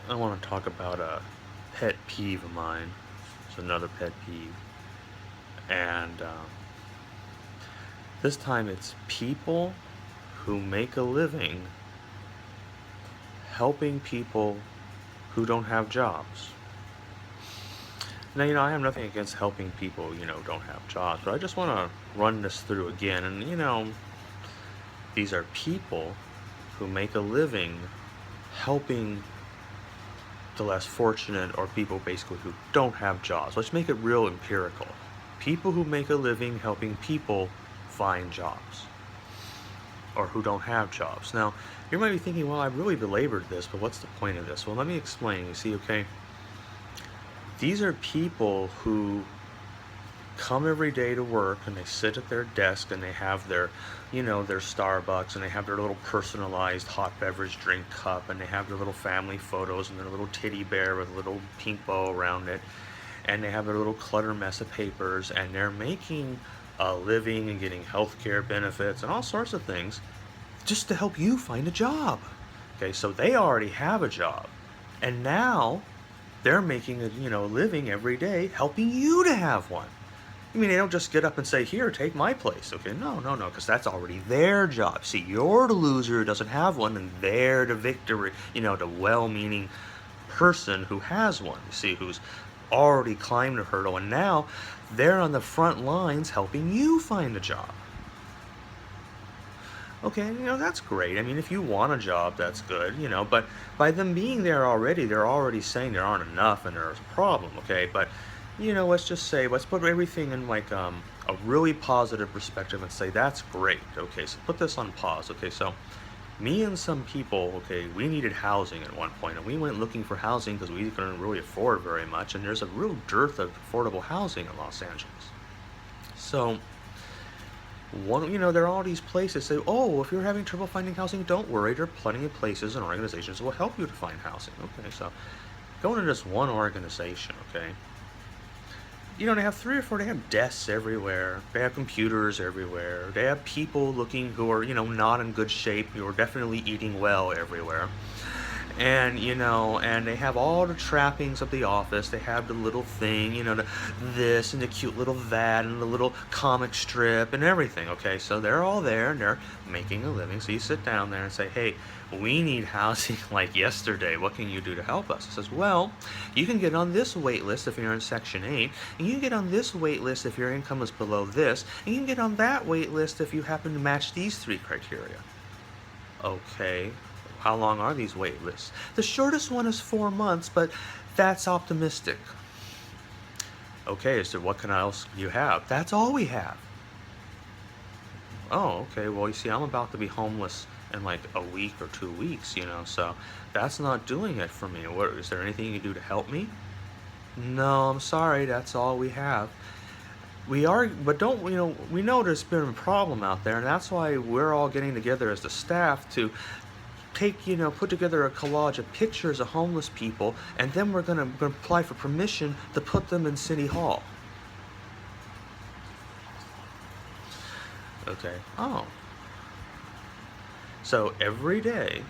I want to talk about a pet peeve of mine. It's another pet peeve. And this time it's people who make a living helping people who don't have jobs. Now, I have nothing against helping people, don't have jobs, but I just want to run this through again. And, these are people who make a living helping the less fortunate or people basically who don't have jobs. Let's make it real empirical. People who make a living helping people find jobs or who don't have jobs. Now, you might be thinking, well, I've really belabored this, but what's the point of this? Well, let me explain. You see, okay, these are people who come every day to work and they sit at their desk and they have their, their Starbucks and they have their little personalized hot beverage drink cup and they have their little family photos and their little teddy bear with a little pink bow around it and they have their little clutter mess of papers and they're making a living and getting healthcare benefits and all sorts of things just to help you find a job. Okay, so they already have a job and now they're making a living every day helping you to have one. I mean, they don't just get up and say, here, take my place. Okay, no, because that's already their job. See, you're the loser who doesn't have one, and they're the victory, the well-meaning person who has one, you see, who's already climbed the hurdle, and now they're on the front lines helping you find a job. Okay, that's great. I mean, if you want a job, that's good, but by them being there already, they're already saying there aren't enough and there's a problem, okay? But let's just say, let's put everything in like a really positive perspective and say, that's great. Okay, so put this on pause. Okay, so me and some people, okay, we needed housing at one point and we went looking for housing because we couldn't really afford very much. And there's a real dearth of affordable housing in Los Angeles. So, there are all these places say, oh, if you're having trouble finding housing, don't worry. There are plenty of places and organizations that will help you to find housing. Okay, so go into this one organization, okay? They have three or four, they have desks everywhere, they have computers everywhere, they have people looking who are, not in good shape, who are definitely eating well everywhere. And, and they have all the trappings of the office. They have the little thing, this and the cute little that and the little comic strip and everything, okay? So they're all there and they're making a living. So you sit down there and say, hey, we need housing like yesterday. What can you do to help us? It says, well, you can get on this wait list if you're in Section 8, and you can get on this wait list if your income is below this, and you can get on that wait list if you happen to match these three criteria. Okay. How long are these wait lists? The shortest one is 4 months, but that's optimistic. Okay, so what else do you have? That's all we have. Oh, okay, well, you see, I'm about to be homeless in like a week or 2 weeks, so that's not doing it for me. Is there anything you can do to help me? No, I'm sorry, that's all we have. We know there's been a problem out there, and that's why we're all getting together as the staff to put together a collage of pictures of homeless people, and then we're gonna apply for permission to put them in City Hall. Okay. Oh. So every day,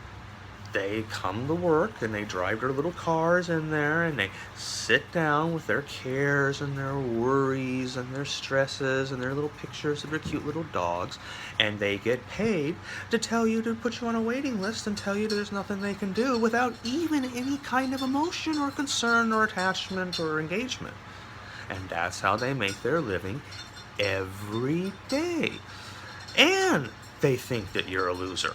they come to work and they drive their little cars in there and they sit down with their cares and their worries and their stresses and their little pictures of their cute little dogs, and they get paid to tell you to put you on a waiting list and tell you there's nothing they can do without even any kind of emotion or concern or attachment or engagement. And that's how they make their living every day. And they think that you're a loser.